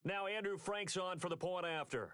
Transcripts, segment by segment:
Now Andrew Frank's on for the point after.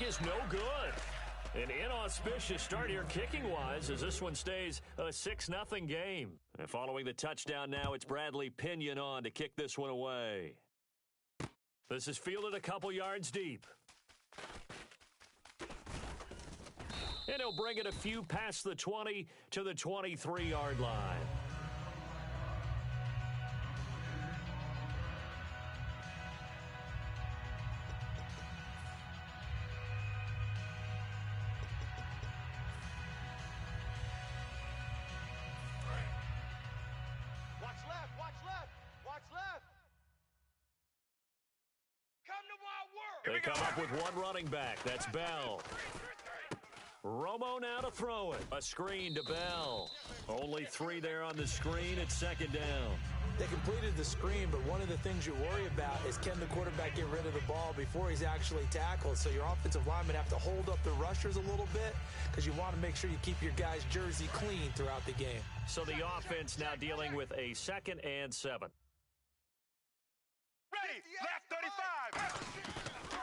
Is no good. An inauspicious start here kicking-wise as this one stays a 6-0 game. And following the touchdown now, it's Bradley Pinion on to kick this one away. This is fielded a couple yards deep. And he'll bring it a few past the 20 to the 23-yard line. They come up with one running back. That's Bell. Romo now to throw it. A screen to Bell. Only 3 there on the screen. It's second down. They completed the screen, but one of the things you worry about is can the quarterback get rid of the ball before he's actually tackled? So your offensive linemen have to hold up the rushers a little bit because you want to make sure you keep your guys' jersey clean throughout the game. So the offense now dealing with a 2nd and 7. Ready, left 35.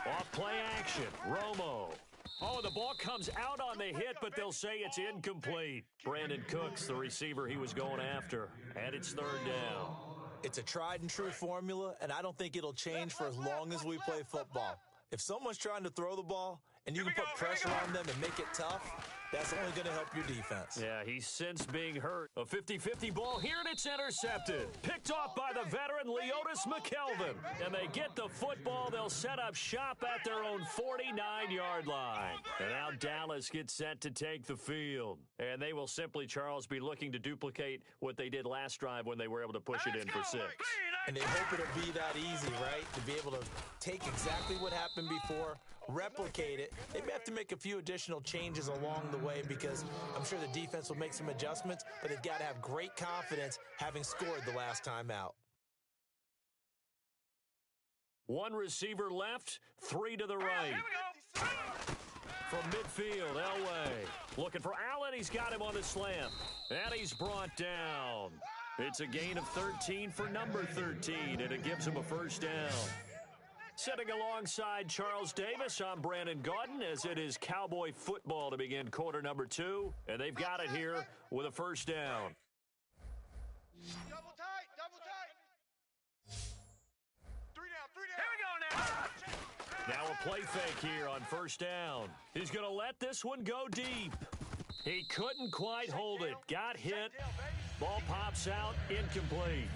Off play action, Romo. Oh, the ball comes out on the hit, but they'll say it's incomplete. Brandon Cooks, the receiver he was going after, and it's 3rd down. It's a tried and true formula, and I don't think it'll change for as long as we play football. If someone's trying to throw the ball and you can put pressure on them and make it tough, that's only going to help your defense. Yeah, he's since being hurt. A 50-50 ball here, and it's intercepted. Picked off by the veteran Leotis McKelvin. And they get the football. They'll set up shop at their own 49-yard line. And now Dallas gets set to take the field. And they will simply, Charles, be looking to duplicate what they did last drive when they were able to push it in for 6. And they hope it'll be that easy, right? To be able to take exactly what happened before, replicate it. They may have to make a few additional changes along the way because I'm sure the defense will make some adjustments, but they've got to have great confidence having scored the last time out. 1 receiver left, 3 to the right. From midfield, Elway. Looking for Allen. He's got him on the slant. And he's brought down. It's a gain of 13 for number 13, and it gives him a 1st down. Sitting alongside Charles Davis, I'm Brandon Gaudin, as it is Cowboy football to begin quarter number 2, and they've got it here with a 1st down. Double tight. 3 down. Here we go now. Now a play fake here on 1st down. He's going to let this one go deep. He couldn't quite hold it. Got hit. Ball pops out, incomplete.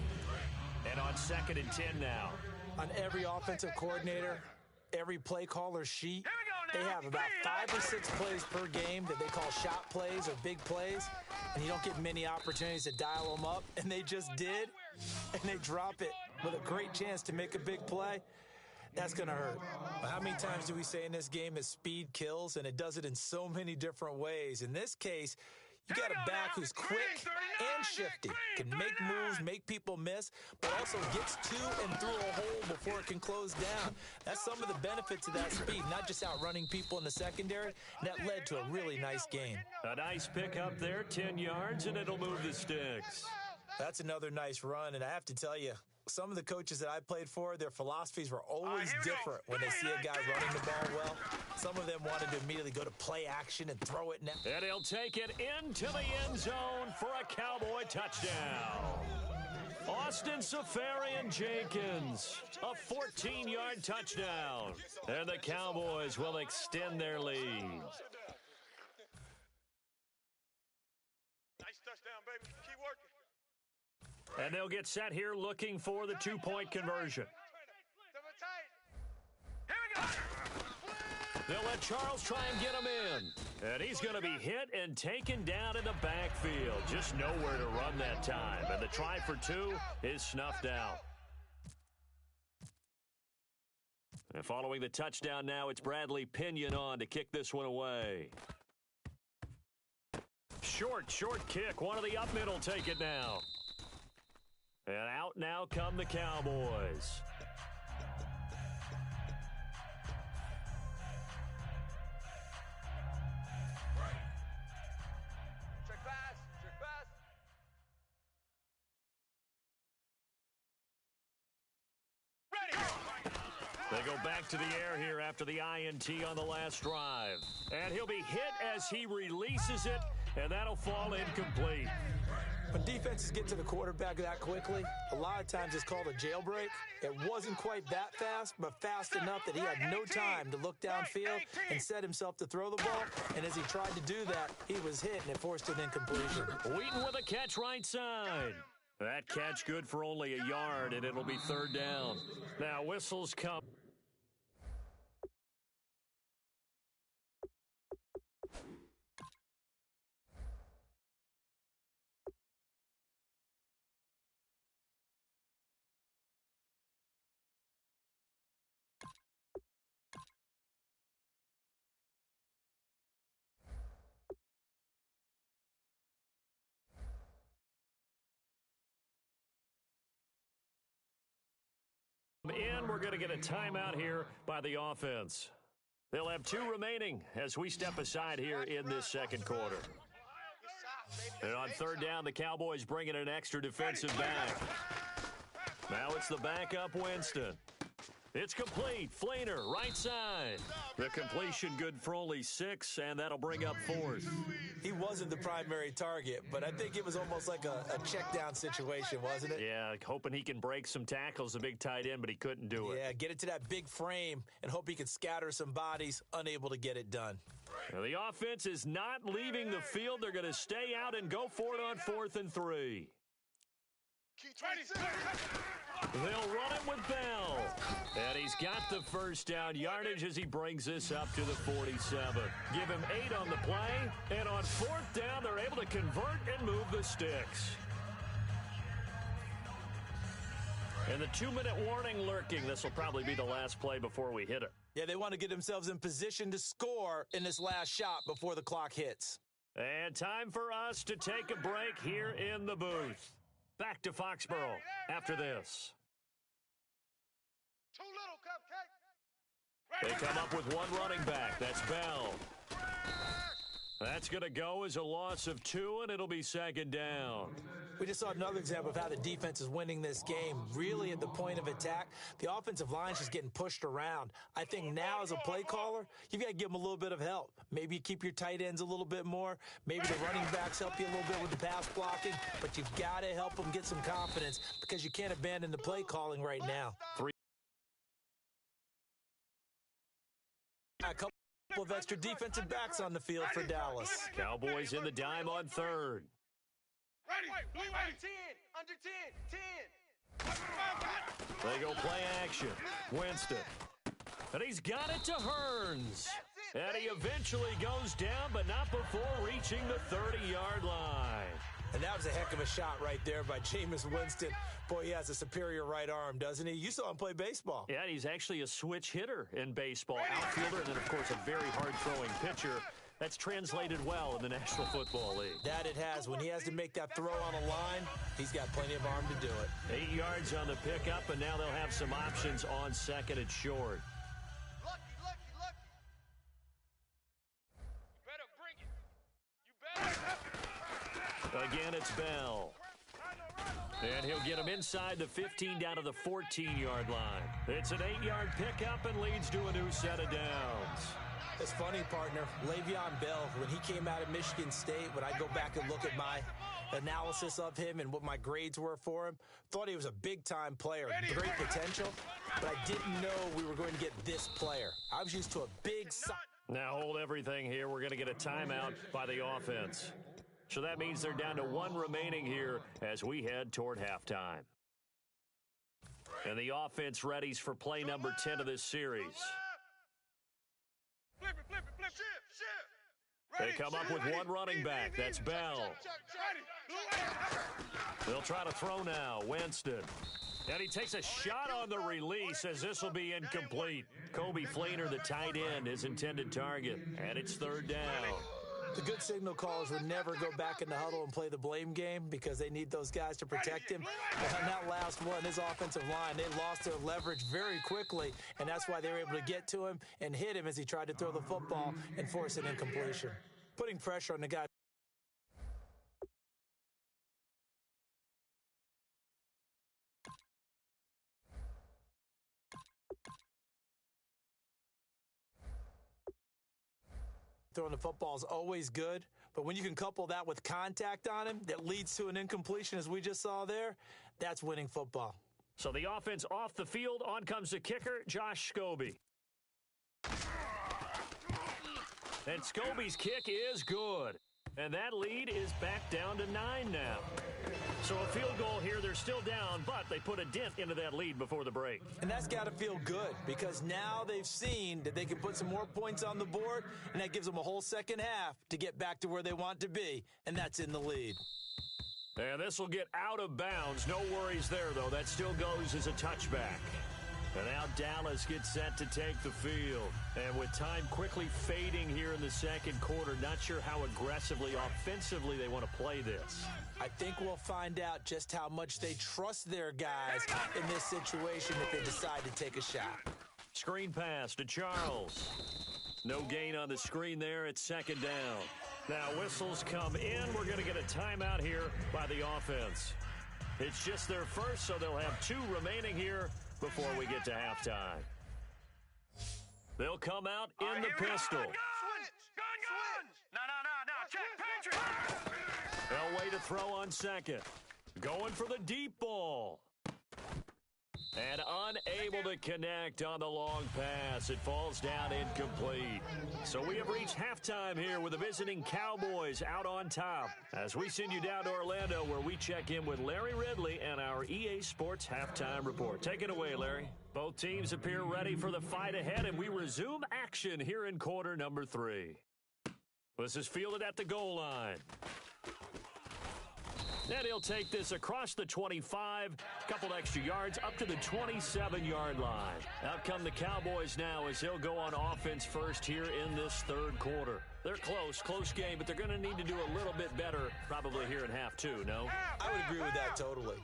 And on 2nd and 10 now. On every offensive coordinator, every play caller's sheet, they have about 5 or 6 plays per game that they call shot plays or big plays, and you don't get many opportunities to dial them up, and they just did, and they drop it with a great chance to make a big play. That's going to hurt. How many times do we say in this game that speed kills, and it does it in so many different ways? In this case, you got a back who's quick and shifty, can make moves, make people miss, but also gets to and through a hole before it can close down. That's some of the benefits of that speed, not just outrunning people in the secondary. And that led to a really nice gain. A nice pickup there, 10 yards, and it'll move the sticks. That's another nice run, and I have to tell you, some of the coaches that I played for, their philosophies were always different when they see a guy running the ball well. Some of them wanted to immediately go to play action and throw it now. And he'll take it into the end zone for a Cowboy touchdown. Austin Safarian-Jenkins, a 14-yard touchdown. And the Cowboys will extend their lead. Nice touchdown, baby. Keep working. And they'll get set here looking for the 2-point conversion. They'll let Charles try and get him in. And he's going to be hit and taken down in the backfield. Just nowhere to run that time. And the try for two is snuffed out. And following the touchdown now, it's Bradley Pinion on to kick this one away. Short kick. One of the up middle take it now. And out now come the Cowboys. They go back to the air here after the INT on the last drive. And he'll be hit as he releases it, and that'll fall incomplete. When defenses get to the quarterback that quickly, a lot of times it's called a jailbreak. It wasn't quite that fast, but fast enough that he had no time to look downfield and set himself to throw the ball. And as he tried to do that, he was hit, and it forced an incompletion. Wheaton with a catch right side. That catch good for only a yard, and it'll be third down. Now whistles come. And we're going to get a timeout here by the offense. They'll have two remaining as we step aside here in this second quarter. And on third down, the Cowboys bring in an extra defensive back. Now it's the backup Winston. It's complete. Fleener, right side. The completion good for only 6, and that'll bring up fourth. He wasn't the primary target, but I think it was almost like a check-down situation, wasn't it? Yeah, hoping he can break some tackles, a big tight end, but he couldn't do it. Yeah, get it to that big frame and hope he can scatter some bodies, unable to get it done. Now, the offense is not leaving the field. They're going to stay out and go for it on 4th and 3. They'll run it with Bell. And he's got the first down yardage as he brings this up to the 47. Give him 8 on the play. And on 4th down, they're able to convert and move the sticks. And the 2-minute warning lurking. This will probably be the last play before we hit it. Yeah, they want to get themselves in position to score in this last shot before the clock hits. And time for us to take a break here in the booth. Back to Foxborough after this. Too little, Cupcake. They come up with one running back. That's Bell. That's going to go as a loss of 2, and it'll be second down. We just saw another example of how the defense is winning this game. Really at the point of attack, the offensive line is just getting pushed around. I think now as a play caller, you've got to give them a little bit of help. Maybe you keep your tight ends a little bit more. Maybe the running backs help you a little bit with the pass blocking. But you've got to help them get some confidence because you can't abandon the play calling right now. A couple of extra defensive backs on the field for Dallas. Cowboys in the dime on 3rd. Under 10. They go play action. Winston. And he's got it to Hearns. And he eventually goes down, but not before reaching the 30-yard line. And that was a heck of a shot right there by Jameis Winston. Boy, he has a superior right arm, doesn't he? You saw him play baseball. Yeah, he's actually a switch hitter in baseball. Outfielder, and then, of course, a very hard-throwing pitcher. That's translated well in the National Football League. That it has. When he has to make that throw on a line, he's got plenty of arm to do it. 8 yards on the pickup, and now they'll have some options on 2nd and short. Lucky. You better bring it. You better. Again, it's Bell. And he'll get him inside the 15 down to the 14-yard line. It's an 8-yard pickup and leads to a new set of downs. It's funny, partner. Le'Veon Bell, when he came out of Michigan State, when I go back and look at my analysis of him and what my grades were for him, thought he was a big-time player, great potential, but I didn't know we were going to get this player. I was used to a big... Now hold everything here. We're going to get a timeout by the offense. So that means they're down to 1 remaining here as we head toward halftime. And the offense readies for play number 10 of this series. They come up with one running back. That's Bell. They'll try to throw now. Winston. And he takes a shot on the release as this will be incomplete. Kobe Fleener, the tight end, his intended target. And it's third down. The good signal callers would never go back in the huddle and play the blame game because they need those guys to protect him. But on that last one, his offensive line, they lost their leverage very quickly, and that's why they were able to get to him and hit him as he tried to throw the football and force an incompletion. Putting pressure on the guy. Throwing the football is always good, but when you can couple that with contact on him that leads to an incompletion, as we just saw there, that's winning football. So the offense off the field, on comes the kicker, Josh Scobie. And Scobie's kick is good. And that lead is back down to 9 now. So a field goal here, they're still down, but they put a dent into that lead before the break. And that's got to feel good because now they've seen that they can put some more points on the board, and that gives them a whole second half to get back to where they want to be, and that's in the lead. And this will get out of bounds. No worries there, though. That still goes as a touchback. And now Dallas gets set to take the field. And with time quickly fading here in the second quarter, not sure how aggressively, offensively they want to play this. I think we'll find out just how much they trust their guys in this situation if they decide to take a shot. Screen pass to Charles. No gain on the screen there. It's second down. Now whistles come in. We're going to get a timeout here by the offense. It's just their first, so they'll have 2 remaining here before we get to halftime. They'll come out in the pistol. Gun! No. Check, Patrick! They'll wait to throw on second. Going for the deep ball. And unable to connect on the long pass. It falls down incomplete. So we have reached halftime here with the visiting Cowboys out on top. As we send you down to Orlando where we check in with Larry Ridley and our EA Sports Halftime Report. Take it away, Larry. Both teams appear ready for the fight ahead, and we resume action here in quarter number 3. This is fielded at the goal line. And he'll take this across the 25, couple extra yards, up to the 27-yard line. Out come the Cowboys now as they'll go on offense first here in this third quarter. They're close game, but they're going to need to do a little bit better probably here in half 2, no? I would agree with that totally.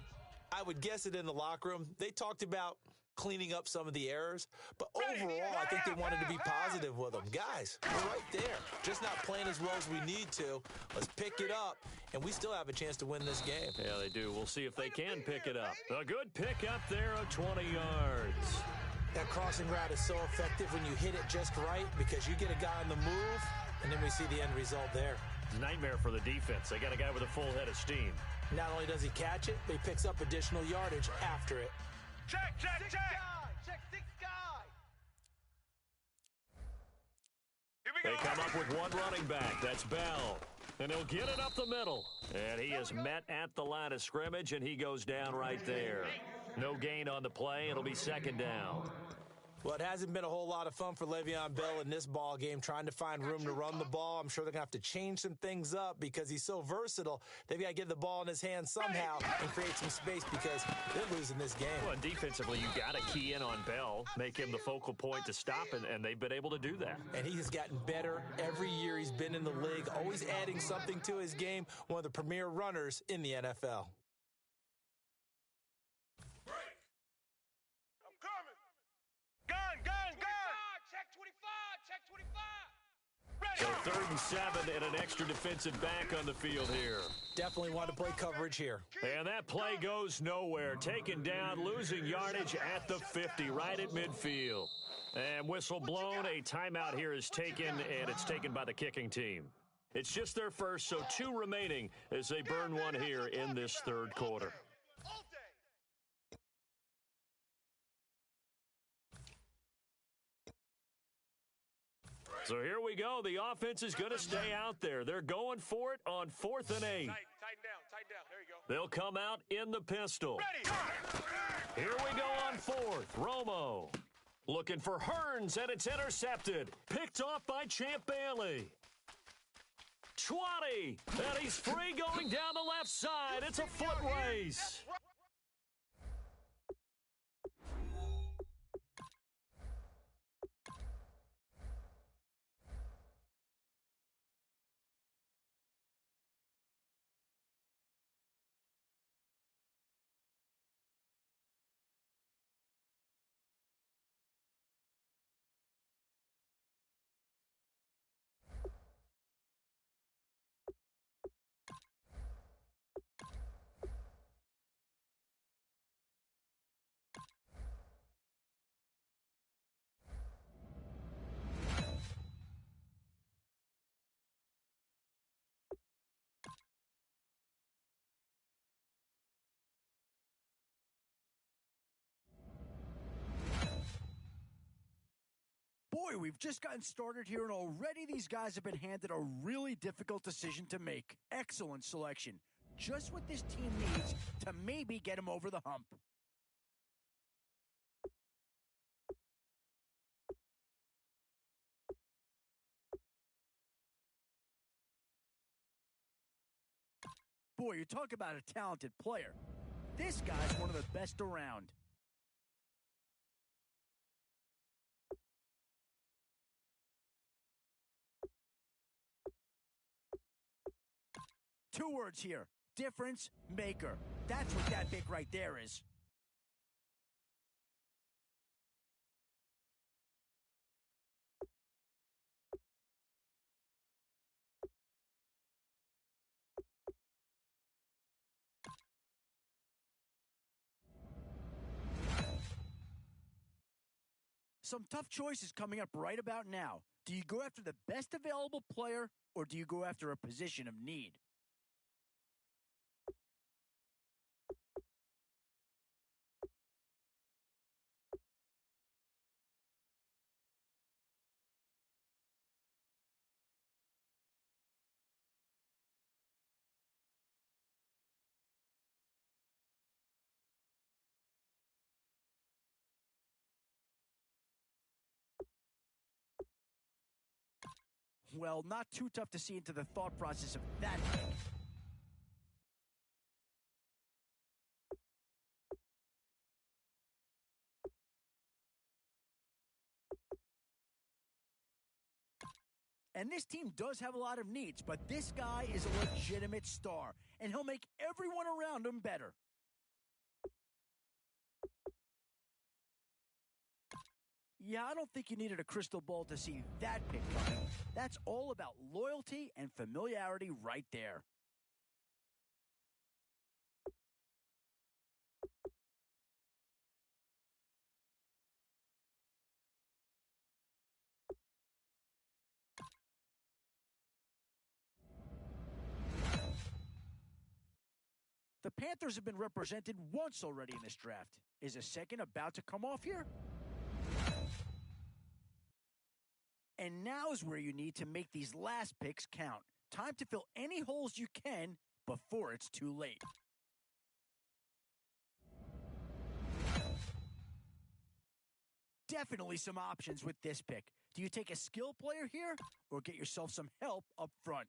I would guess it in the locker room. They talked about cleaning up some of the errors, but overall, I think they wanted to be positive with them. Guys, we're right there. Just not playing as well as we need to. Let's pick it up, and we still have a chance to win this game. Yeah, they do. We'll see if they can pick it up. A good pick up there of 20 yards. That crossing route is so effective when you hit it just right because you get a guy on the move, and then we see the end result there. It's a nightmare for the defense. They got a guy with a full head of steam. Not only does he catch it, but he picks up additional yardage after it. Check! Check 6 guy. Here we They go. come up with one running back. That's Bell. And he'll get it up the middle. And he is met at the line of scrimmage, and he goes down right there. No gain on the play. It'll be second down. Well, it hasn't been a whole lot of fun for Le'Veon Bell in this ball game, trying to find room to run the ball. I'm sure they're going to have to change some things up because he's so versatile. They've got to get the ball in his hands somehow and create some space because they're losing this game. Well, and defensively, you got to key in on Bell, make him the focal point to stop, and they've been able to do that. And he has gotten better every year he's been in the league, always adding something to his game, one of the premier runners in the NFL. So 3rd and 7 and an extra defensive back on the field here. Definitely want to play coverage here. And that play goes nowhere. Taken down, losing yardage at the 50, right at midfield. And whistle blown. A timeout here is taken, and it's taken by the kicking team. It's just their first, so 2 remaining as they burn one here in this third quarter. So here we go. The offense is going to stay out there. They're going for it on 4th and 8. Tighten down. There you go. They'll come out in the pistol. Ready. Here we go on 4th. Romo looking for Hearns, and it's intercepted. Picked off by Champ Bailey. 20. And he's free going down the left side. It's a foot race. Boy, we've just gotten started here, and already these guys have been handed a really difficult decision to make. Excellent selection. Just what this team needs to maybe get them over the hump. Boy, you talk about a talented player. This guy's one of the best around. Two words here. Difference maker. That's what that pick right there is. Some tough choices coming up right about now. Do you go after the best available player, or do you go after a position of need? Well, not too tough to see into the thought process of that pick. And this team does have a lot of needs, but this guy is a legitimate star, and he'll make everyone around him better. Yeah, I don't think you needed a crystal ball to see that pick coming. That's all about loyalty and familiarity right there. The Panthers have been represented once already in this draft. Is a second about to come off here? And now is where you need to make these last picks count. Time to fill any holes you can before it's too late. Definitely some options with this pick. Do you take a skill player here or get yourself some help up front?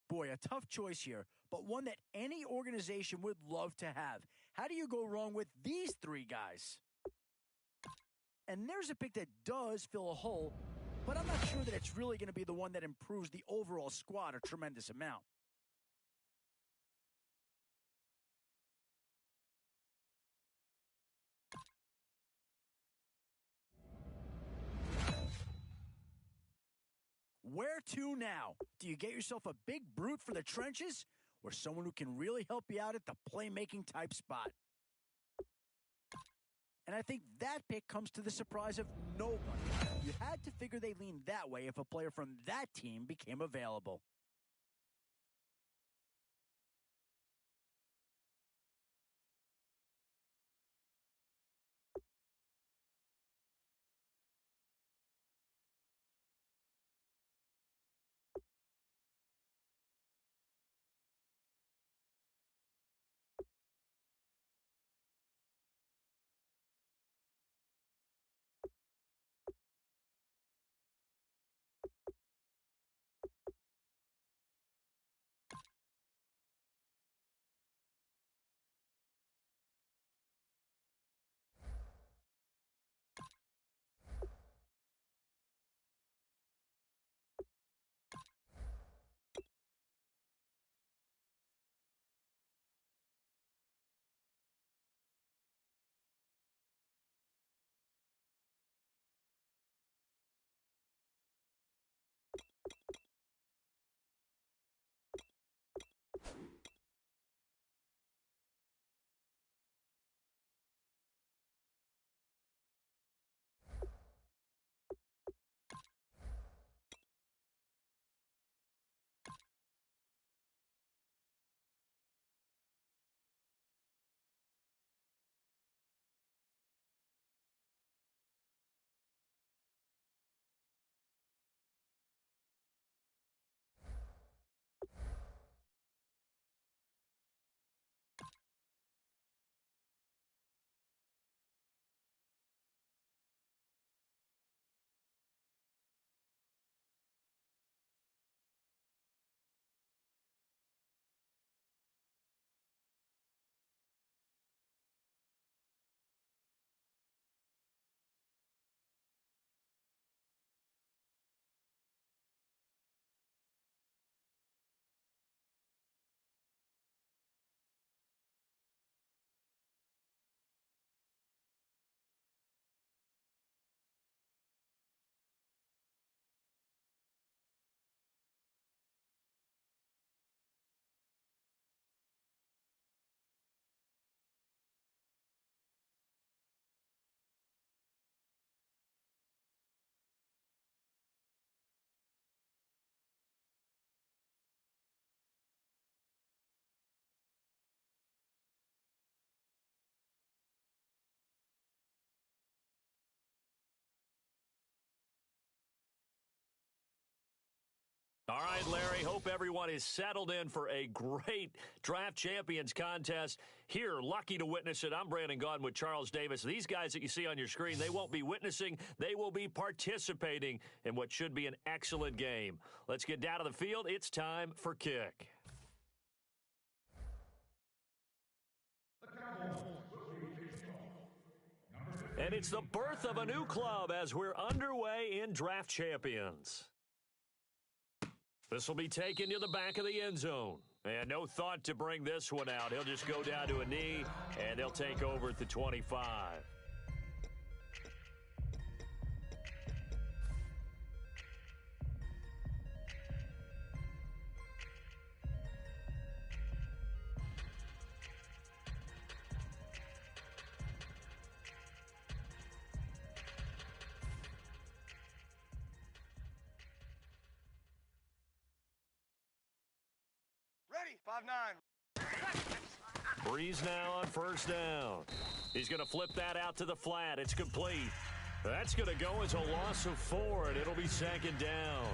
Boy, a tough choice here, but one that any organization would love to have. How do you go wrong with these three guys? And there's a pick that does fill a hole, but I'm not sure that it's really going to be the one that improves the overall squad a tremendous amount. Where to now? Do you get yourself a big brute for the trenches or someone who can really help you out at the playmaking type spot? And I think that pick comes to the surprise of nobody. You had to figure they lean that way if a player from that team became available. All right, Larry, hope everyone is settled in for a great Draft Champions contest. Here, lucky to witness it, I'm Brandon Gaudin with Charles Davis. These guys that you see on your screen, they won't be witnessing. They will be participating in what should be an excellent game. Let's get down to the field. It's time for kick. And it's the birth of a new club as we're underway in Draft Champions. This will be taken to the back of the end zone. And no thought to bring this one out. He'll just go down to a knee, and they'll take over at the 25. Ready, 5-9. Breeze now on first down. He's going to flip that out to the flat. It's complete. That's going to go as a loss of 4, and it'll be second down.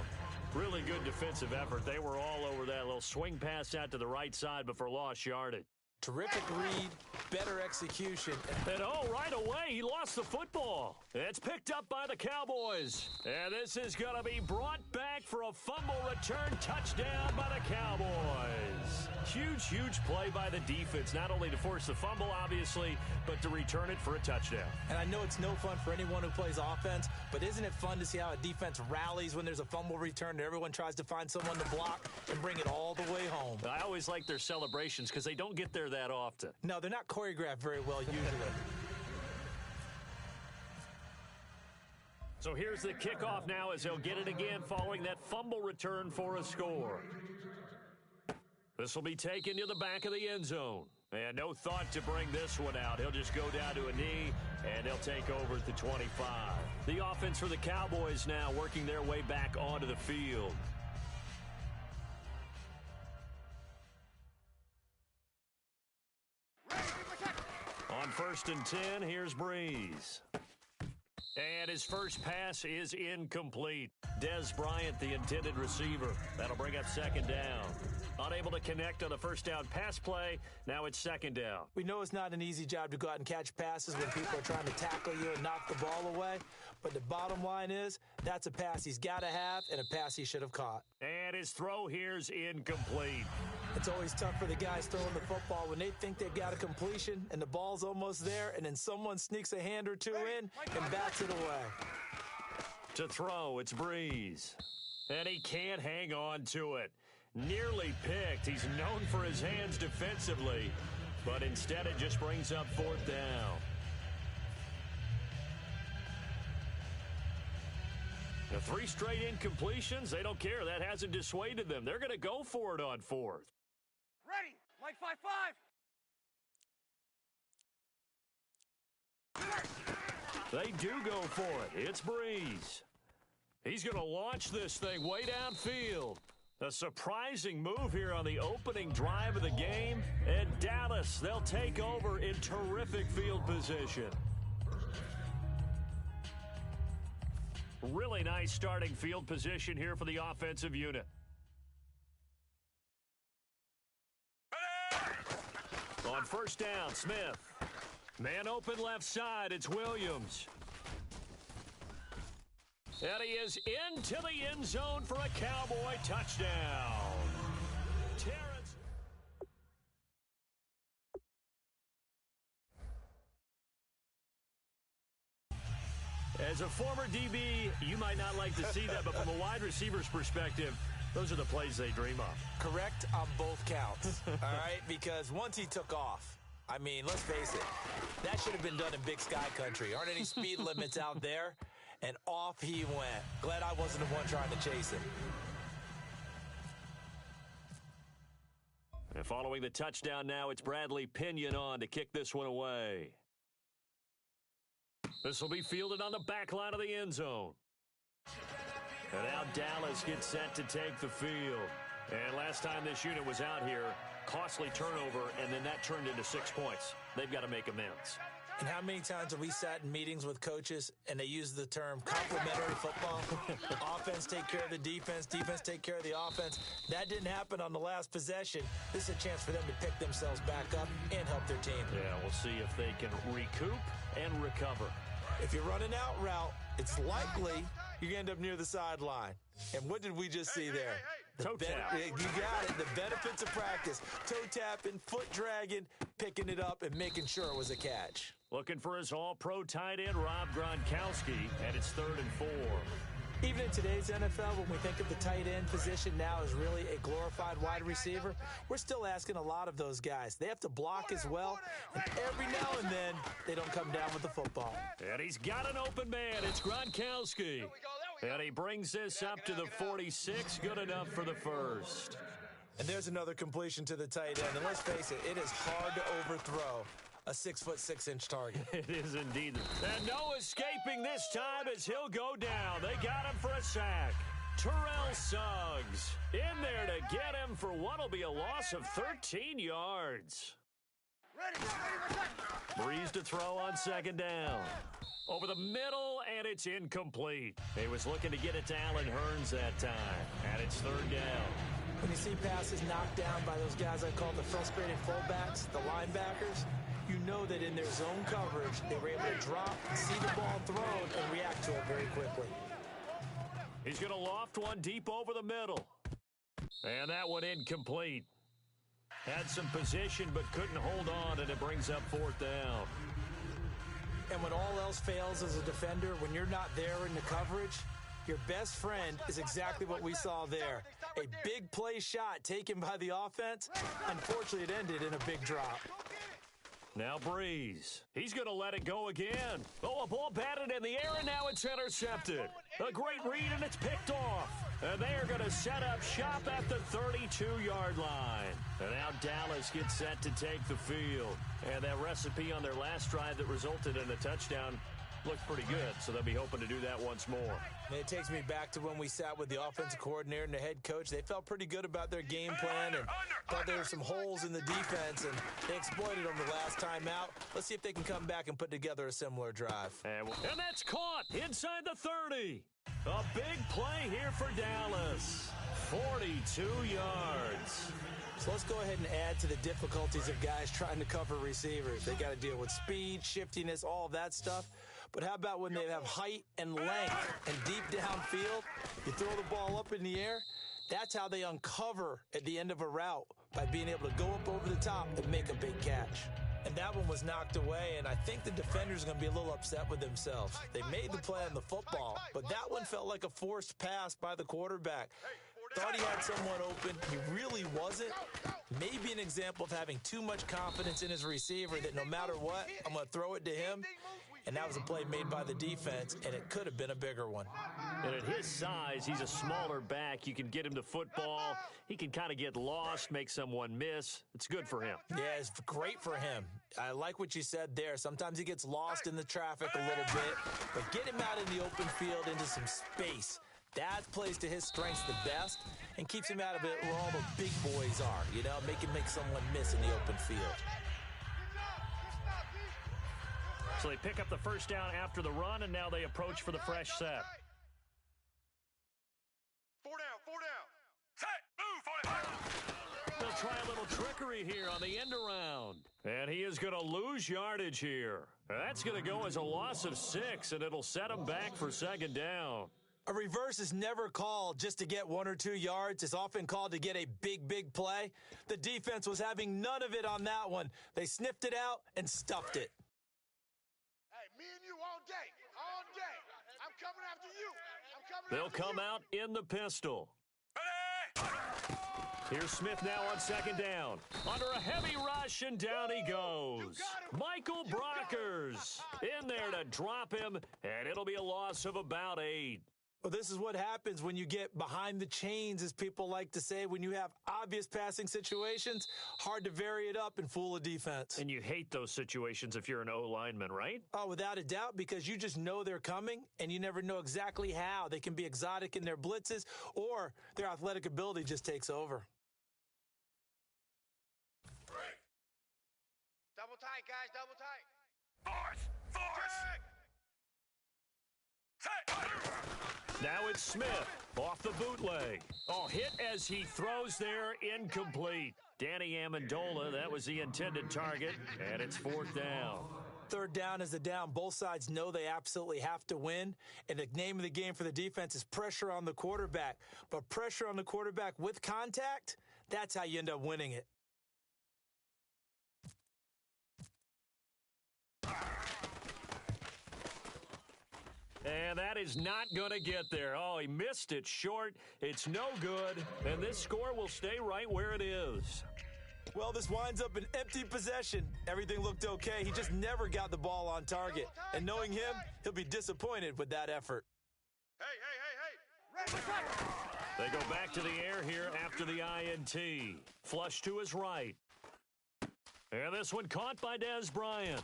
Really good defensive effort. They were all over that little swing pass out to the right side before lost yardage. Terrific read, better execution. And right away, he lost the football. It's picked up by the Cowboys. And this is going to be brought back for a fumble return touchdown by the Cowboys. Huge play by the defense, not only to force the fumble, obviously, but to return it for a touchdown. And I know it's no fun for anyone who plays offense, but isn't it fun to see how a defense rallies when there's a fumble return and everyone tries to find someone to block and bring it all the way home? I always like their celebrations because they don't get there that often. No, they're not choreographed very well usually. So here's the kickoff now as they'll get it again following that fumble return for a score. This will be taken to the back of the end zone. And no thought to bring this one out. He'll just go down to a knee, and they'll take over at the 25. The offense for the Cowboys now working their way back onto the field. On 1st and 10, here's Breeze. And his first pass is incomplete. Dez Bryant, the intended receiver. That'll bring up second down. Unable to connect on the first down pass play. Now it's second down. We know it's not an easy job to go out and catch passes when people are trying to tackle you and knock the ball away. But the bottom line is, that's a pass he's got to have and a pass he should have caught. And his throw here's incomplete. It's always tough for the guys throwing the football when they think they've got a completion and the ball's almost there, and then someone sneaks a hand or two in and bats it away. To throw, it's Breeze. And he can't hang on to it. Nearly picked. He's known for his hands defensively, but instead it just brings up 4th down. The 3 straight incompletions, they don't care. That hasn't dissuaded them. They're going to go for it on 4th. Ready, Mike 5-5. They do go for it. It's Breeze. He's going to launch this thing way downfield. A surprising move here on the opening drive of the game. And Dallas, they'll take over in terrific field position. Really nice starting field position here for the offensive unit. On first down, Smith. Man open left side, it's Williams. And he is into the end zone for a Cowboy touchdown. Terrence. As a former DB, you might not like to see that, but from a wide receiver's perspective, those are the plays they dream of. Correct on both counts, all right? Because once he took off, I mean, let's face it, that should have been done in Big Sky Country. Aren't any speed limits out there? And off he went. Glad I wasn't the one trying to chase him. And following the touchdown now, it's Bradley Pinion on to kick this one away. This will be fielded on the back line of the end zone. And now Dallas gets set to take the field. And last time this unit was out here, costly turnover, and then that turned into 6 points. They've got to make amends. And how many times have we sat in meetings with coaches and they use the term complementary football? Offense take care of the defense, defense take care of the offense. That didn't happen on the last possession. This is a chance for them to pick themselves back up and help their team. Yeah, we'll see if they can recoup and recover. If you're running out route, it's likely you're going to end up near the sideline. And what did we just see there? Toe tap. You got it. The benefits of practice. Toe tapping, foot dragging, picking it up, and making sure it was a catch. Looking for his all-pro tight end, Rob Gronkowski, and it's 3rd and 4. Even in today's NFL, when we think of the tight end position now as really a glorified wide receiver, we're still asking a lot of those guys. They have to block as well, and every now and then, they don't come down with the football. And he's got an open man. It's Gronkowski. And he brings this up to the 46. Good enough for the first. And there's another completion to the tight end. And let's face it, it is hard to overthrow a 6'6" target. It is indeed. And no escaping this time as he'll go down. They got him for a sack. Terrell Suggs in there to get him for what'll be a loss of 13 yards. Breeze to throw on 2nd down. Over the middle, and it's incomplete. He was looking to get it to Allen Hurns that time, and it's 3rd down. When you see passes knocked down by those guys I call the frustrated fullbacks, the linebackers, you know that in their zone coverage, they were able to drop, see the ball thrown, and react to it very quickly. He's going to loft one deep over the middle. And that one incomplete. Had some position, but couldn't hold on, and it brings up 4th down. And when all else fails as a defender, when you're not there in the coverage, your best friend is exactly what we saw there. A big play shot taken by the offense. Unfortunately, it ended in a big drop. Now Breeze. He's going to let it go again. Oh, a ball batted in the air, and now it's intercepted. A great read, and it's picked off. And they are going to set up shop at the 32-yard line. And now Dallas gets set to take the field. And that recipe on their last drive that resulted in a touchdown looked pretty good, so they'll be hoping to do that once more. And it takes me back to when we sat with the offensive coordinator and the head coach. They felt pretty good about their game plan and thought there were some holes in the defense, and they exploited them the last time out. Let's see if they can come back and put together a similar drive. And that's caught inside the 30. A big play here for Dallas. 42 yards. So let's go ahead and add to the difficulties of guys trying to cover receivers. They got to deal with speed, shiftiness, all of that stuff. But how about when they have height and length and deep downfield? You throw the ball up in the air. That's how they uncover at the end of a route, by being able to go up over the top and make a big catch. And that one was knocked away, and I think the defenders are going to be a little upset with themselves. They made the play on the football, but that one felt like a forced pass by the quarterback. Thought he had someone open. He really wasn't. Maybe an example of having too much confidence in his receiver that no matter what, I'm going to throw it to him. And that was a play made by the defense, and it could have been a bigger one. And at his size, he's a smaller back. You can get him the football. He can kind of get lost, make someone miss. It's good for him. Yeah, it's great for him. I like what you said there. Sometimes he gets lost in the traffic a little bit, but get him out in the open field into some space. That plays to his strengths the best and keeps him out of it where all the big boys are, you know, make someone miss in the open field. So they pick up the first down after the run, and now they approach for the fresh set. 4 down. Set, move, 45. They'll try a little trickery here on the end around. And he is going to lose yardage here. That's going to go as a loss of 6, and it'll set him back for 2nd down. A reverse is never called just to get 1 or 2 yards. It's often called to get a big play. The defense was having none of it on that one. They sniffed it out and stuffed it. Hey, me and you all day. I'm coming after you. They'll come out in the pistol. Here's Smith now on 2nd down. Under a heavy rush, and down he goes. Michael Brockers in there to drop him, and it'll be a loss of about 8. Well, this is what happens when you get behind the chains, as people like to say. When you have obvious passing situations, hard to vary it up and fool a defense. And you hate those situations if you're an O-lineman, right? Oh, without a doubt, because you just know they're coming, and you never know exactly how. They can be exotic in their blitzes, or their athletic ability just takes over. Double tight, guys, double tight. Now it's Smith off the bootleg. Oh, hit as he throws there, incomplete. Danny Amendola, that was the intended target, and it's 4th down. 3rd down is the down. Both sides know they absolutely have to win, and the name of the game for the defense is pressure on the quarterback. But pressure on the quarterback with contact, that's how you end up winning it. And that is not going to get there. Oh, he missed it short. It's no good. And this score will stay right where it is. Well, this winds up an empty possession. Everything looked okay. He just never got the ball on target. And knowing him, he'll be disappointed with that effort. Hey. They go back to the air here after the INT. Flush to his right. And this one caught by Dez Bryant.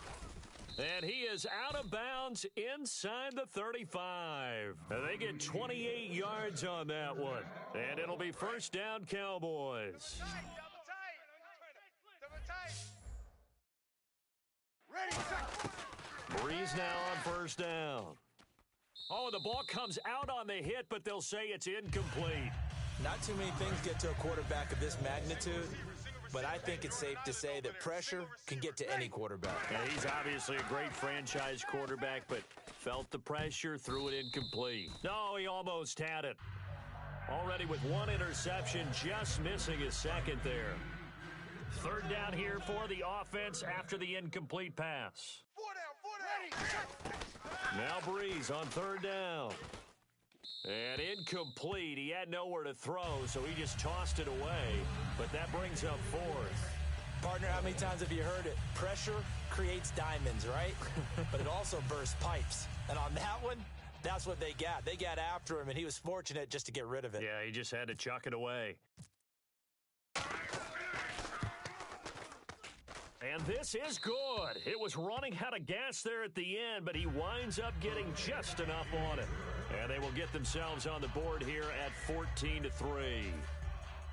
And he is out of bounds inside the 35. They get 28 yards on that one. And it'll be 1st down, Cowboys. Breeze now on 1st down. Oh, the ball comes out on the hit, but they'll say it's incomplete. Not too many things get to a quarterback of this magnitude, but I think it's safe to say that pressure can get to any quarterback. Yeah, he's obviously a great franchise quarterback, but felt the pressure, threw it incomplete. No, he almost had it. Already with 1 interception, just missing his 2nd there. 3rd down here for the offense after the incomplete pass. 4 down. Now Breeze on 3rd down. And incomplete. He had nowhere to throw, so he just tossed it away. But that brings up 4th. Partner, how many times have you heard it? Pressure creates diamonds, right? But it also bursts pipes. And on that one, that's what they got. They got after him, and he was fortunate just to get rid of it. Yeah, he just had to chuck it away. And this is good. It was running out of gas there at the end, but he winds up getting just enough on it. And they will get themselves on the board here at 14-3.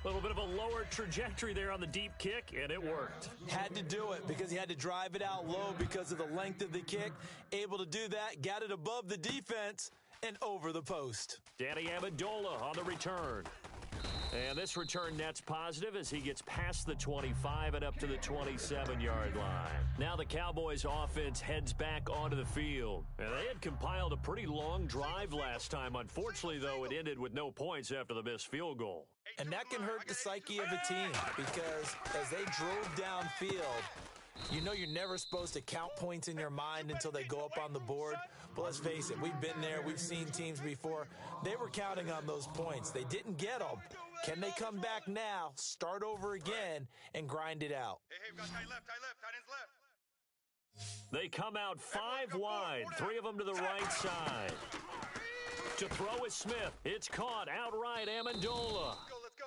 A little bit of a lower trajectory there on the deep kick, and it worked. Had to do it because he had to drive it out low because of the length of the kick. Able to do that, got it above the defense and over the post. Danny Amendola on the return. And this return net's positive as he gets past the 25 and up to the 27-yard line. Now the Cowboys offense heads back onto the field. And they had compiled a pretty long drive last time. Unfortunately, though, it ended with no points after the missed field goal. And that can hurt the psyche of a team because as they drove downfield, you know you're never supposed to count points in your mind until they go up on the board. But let's face it, we've been there. We've seen teams before. They were counting on those points. They didn't get them. Can they come back now, start over again, and grind it out? Hey, we got tight left, tight ends left. They come out 5 wide, 3 of them to the right side. To throw is Smith. It's caught outright, Amendola.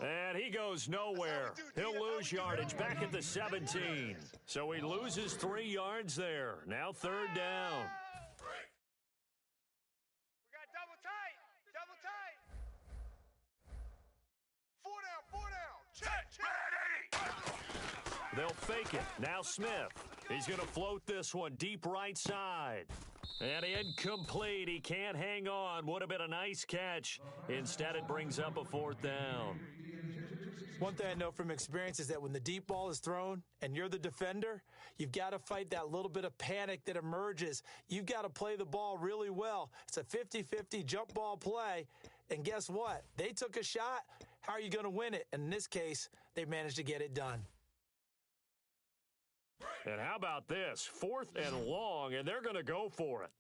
And he goes nowhere. He'll lose yardage back at the 17. So he loses 3 yards there. Now 3rd down. We got double tight. 4 down. Check. They'll fake it. Now Smith. He's going to float this one deep right side. And incomplete. He can't hang on. Would have been a nice catch. Instead, it brings up a 4th down. One thing I know from experience is that when the deep ball is thrown and you're the defender, you've got to fight that little bit of panic that emerges. You've got to play the ball really well. It's a 50-50 jump ball play. And guess what? They took a shot. How are you going to win it? And in this case, they managed to get it done. And how about this? 4th and long, and they're going to go for it.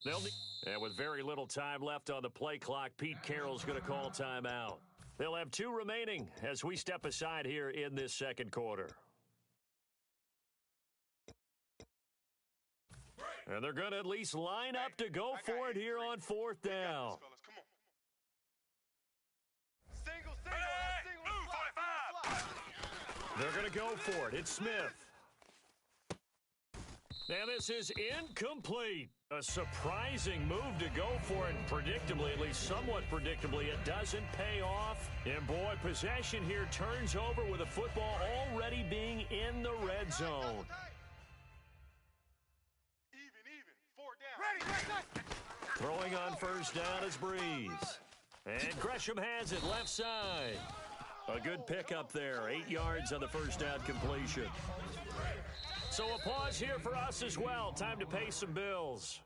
And with very little time left on the play clock, Pete Carroll's going to call timeout. They'll have 2 remaining as we step aside here in this 2nd quarter. And they're going to at least line up to go for it here on 4th down. They're going to go for it. It's Smith. And this is incomplete. A surprising move to go for it. Predictably, at least somewhat predictably, it doesn't pay off. And boy, possession here turns over with a football already being in the red zone. Throwing on first down is Breeze. And Gresham has it left side. A good pickup there. 8 yards on the first down completion. So a pause here for us as well. Time to pay some bills.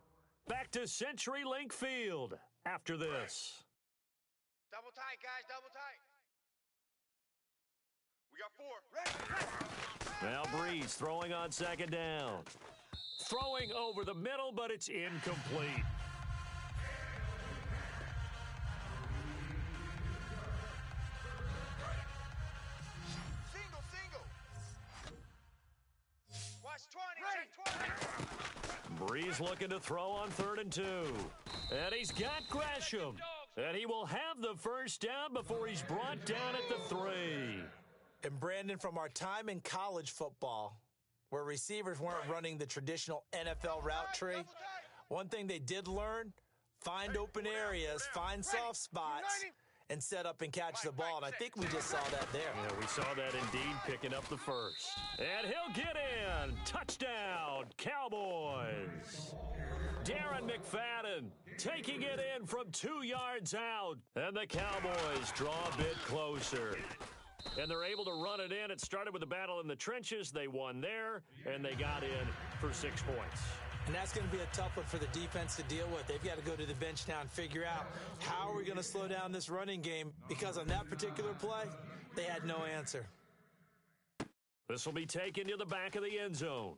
Back to CenturyLink Field after this. Double tight, guys, double tight. We got 4. Now Breeze throwing on second down. Throwing over the middle, but it's incomplete. Single. Watch 20, check 20. Breeze looking to throw on 3rd and 2. And he's got Gresham. And he will have the first down before he's brought down at the 3. And Brandon, from our time in college football, where receivers weren't running the traditional NFL route tree, one thing they did learn, find open areas, find soft spots, and set up and catch the ball. And I think we just saw that there. Yeah, we saw that indeed, picking up the first. And he'll get in. Touchdown, Cowboys. Darren McFadden taking it in from 2 yards out. And the Cowboys draw a bit closer. And they're able to run it in. It started with a battle in the trenches. They won there, and they got in for 6 points. And that's going to be a tough one for the defense to deal with. They've got to go to the bench now and figure out how are we going to slow down this running game, because on that particular play, they had no answer. This will be taken to the back of the end zone.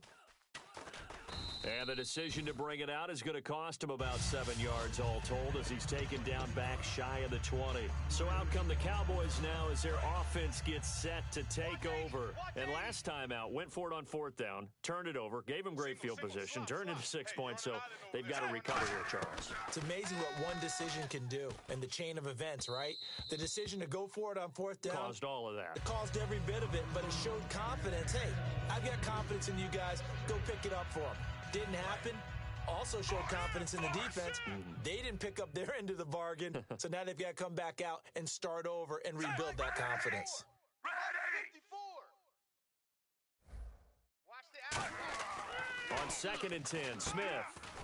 And the decision to bring it out is going to cost him about 7 yards all told as he's taken down back shy of the 20. So out come the Cowboys now as their offense gets set to take over. And last time out, went for it on 4th down, turned it over, gave him great field position, turned into 6 points, so they've got to recover here, Charles. It's amazing what one decision can do in the chain of events, right? The decision to go for it on 4th down. Caused all of that. It caused every bit of it, but it showed confidence. Hey, I've got confidence in you guys. Go pick it up for them. Didn't happen. Also showed confidence in the defense. They didn't pick up their end of the bargain, so now they've got to come back out and start over and rebuild that confidence. On 2nd and 10, Smith.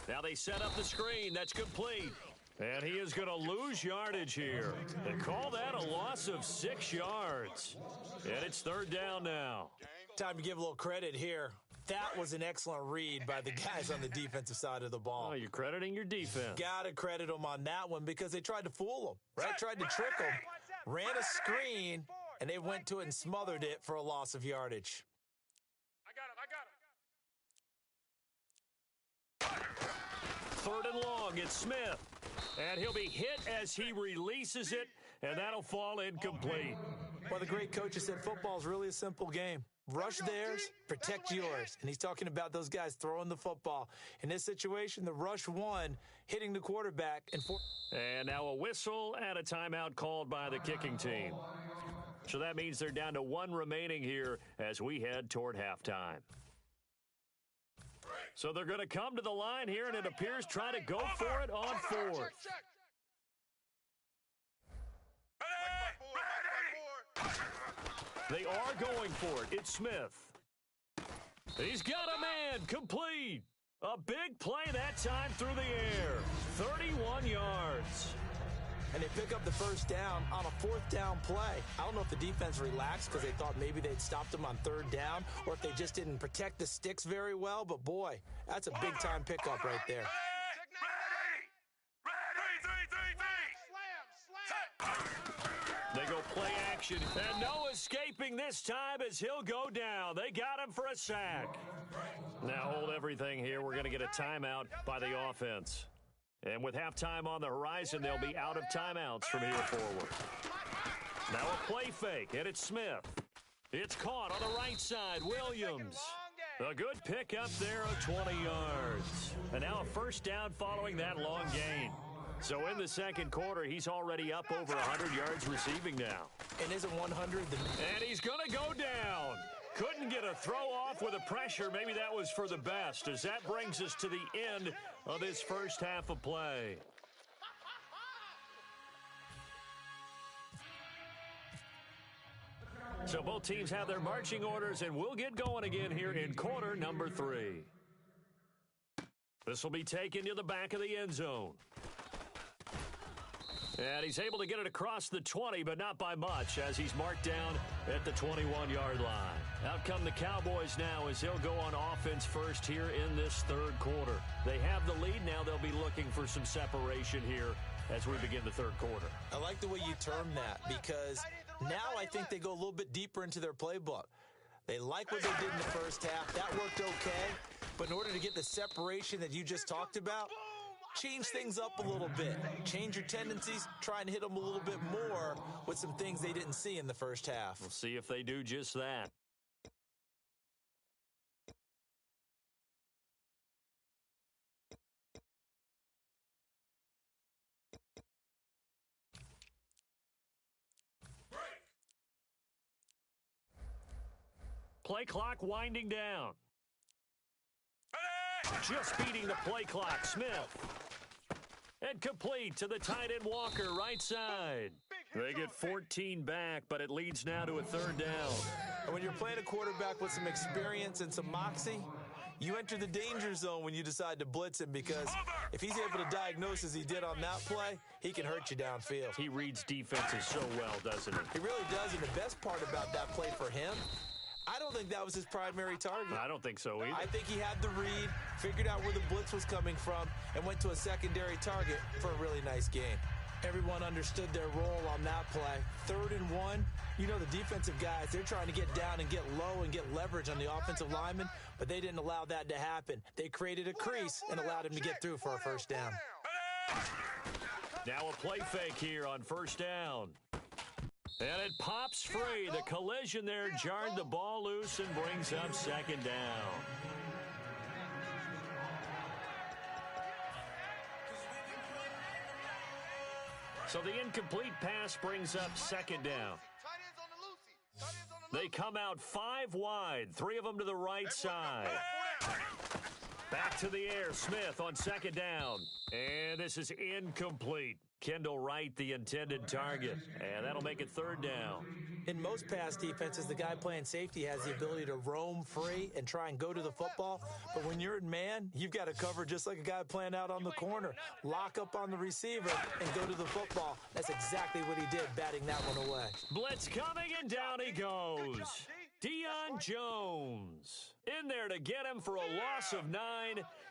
Now they set up the screen. That's complete. And he is going to lose yardage here. They call that a loss of 6 yards. And it's 3rd down now. Time to give a little credit here. That was an excellent read by the guys on the defensive side of the ball. Oh, you're crediting your defense. Gotta credit them on that one because they tried to fool them, right? Tried to trick them, ran a screen, and they went to it and smothered it for a loss of yardage. I got him. 3rd and long, it's Smith. And he'll be hit as he releases it, and that'll fall incomplete. Well, the great coach has said football is really a simple game. Rush theirs, protect yours. And he's talking about those guys throwing the football. In this situation, the rush won, hitting the quarterback. And now a whistle and a timeout called by the kicking team. So that means they're down to 1 remaining here as we head toward halftime. So they're going to come to the line here, and it appears try to go for it on 4th. They are going for it. It's Smith. He's got a man. Complete. A big play that time through the air. 31 yards. And they pick up the first down on a 4th down play. I don't know if the defense relaxed because they thought maybe they'd stopped them on 3rd down or if they just didn't protect the sticks very well. But, boy, that's a big-time pickup right there. They go play action, and no escaping this time as he'll go down. They got him for a sack. Now hold everything here. We're going to get a timeout by the offense. And with halftime on the horizon, they'll be out of timeouts from here forward. Now a play fake, and it's Smith. It's caught on the right side, Williams. A good pickup there of 20 yards. And now a first down following that long gain. So in the 2nd quarter, he's already up over 100 yards receiving now. And isn't 100 the... And he's going to go down. Couldn't get a throw off with the pressure. Maybe that was for the best, as that brings us to the end of this first half of play. So both teams have their marching orders, and we'll get going again here in quarter number 3. This will be taken to the back of the end zone. And he's able to get it across the 20, but not by much, as he's marked down at the 21-yard line. Out come the Cowboys now as they'll go on offense first here in this third quarter. They have the lead. Now they'll be looking for some separation here as we begin the third quarter. I like the way you term that, because now I think they go a little bit deeper into their playbook. They like what they did in the first half. That worked okay. But in order to get the separation that you just talked about, change things up a little bit. Change your tendencies. Try and hit them a little bit more with some things they didn't see in the first half. We'll see if they do just that. Play clock winding down. Just beating the play clock, Smith. And complete to the tight end Walker, right side. They get 14 back, but it leads now to a third down. And when you're playing a quarterback with some experience and some moxie, you enter the danger zone when you decide to blitz him, because if he's able to diagnose as he did on that play, he can hurt you downfield. He reads defenses so well, doesn't he? He really does, and the best part about that play for him, I don't think that was his primary target. I don't think so either. I think he had the read, figured out where the blitz was coming from, and went to a secondary target for a really nice game. Everyone understood their role on that play. 3rd and 1, you know the defensive guys, they're trying to get down and get low and get leverage on the offensive lineman, but they didn't allow that to happen. They created a crease and allowed him to get through for a first down. Now a play fake here on first down. And it pops free. The collision there jarred the ball loose and brings up second down. So the incomplete pass brings up second down. They come out 5 wide, 3 of them to the right side. Back to the air, Smith on second down. And this is incomplete. Kendall Wright, the intended target. And that'll make it third down. In most pass defenses, the guy playing safety has the ability to roam free and try and go to the football. But when you're in man, you've got to cover just like a guy playing out on the corner. Lock up on the receiver and go to the football. That's exactly what he did, batting that one away. Blitz coming, and down he goes. Deion Jones in there to get him for a loss of 9,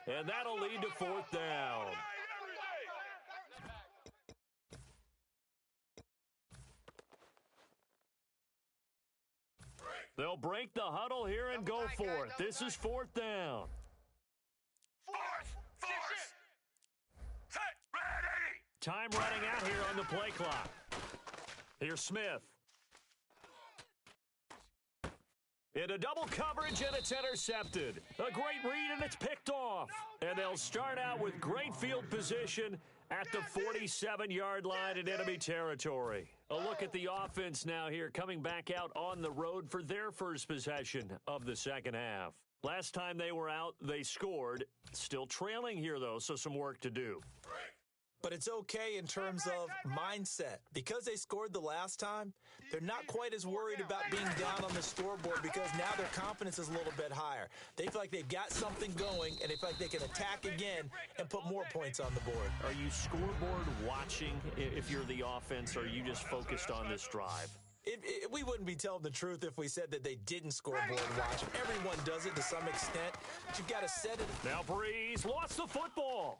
and that'll lead to fourth down. They'll break the huddle here and go for it. This is fourth down. Set, ready. Time running out here on the play clock. Here's Smith. Into double coverage, and it's intercepted. A great read, and it's picked off. And they'll start out with great field position at the 47-yard line in enemy territory. A look at the offense now here, coming back out on the road for their first possession of the second half. Last time they were out, they scored. Still trailing here, though, so some work to do. But it's okay in terms of mindset. Because they scored the last time, they're not quite as worried about being down on the scoreboard, because now their confidence is a little bit higher. They feel like they've got something going, and they feel like they can attack again and put more points on the board. Are you scoreboard watching if you're the offense, or are you just focused on this drive? We wouldn't be telling the truth if we said that they didn't scoreboard watch. Everyone does it to some extent, but you've got to set it. Now Breeze lost the football.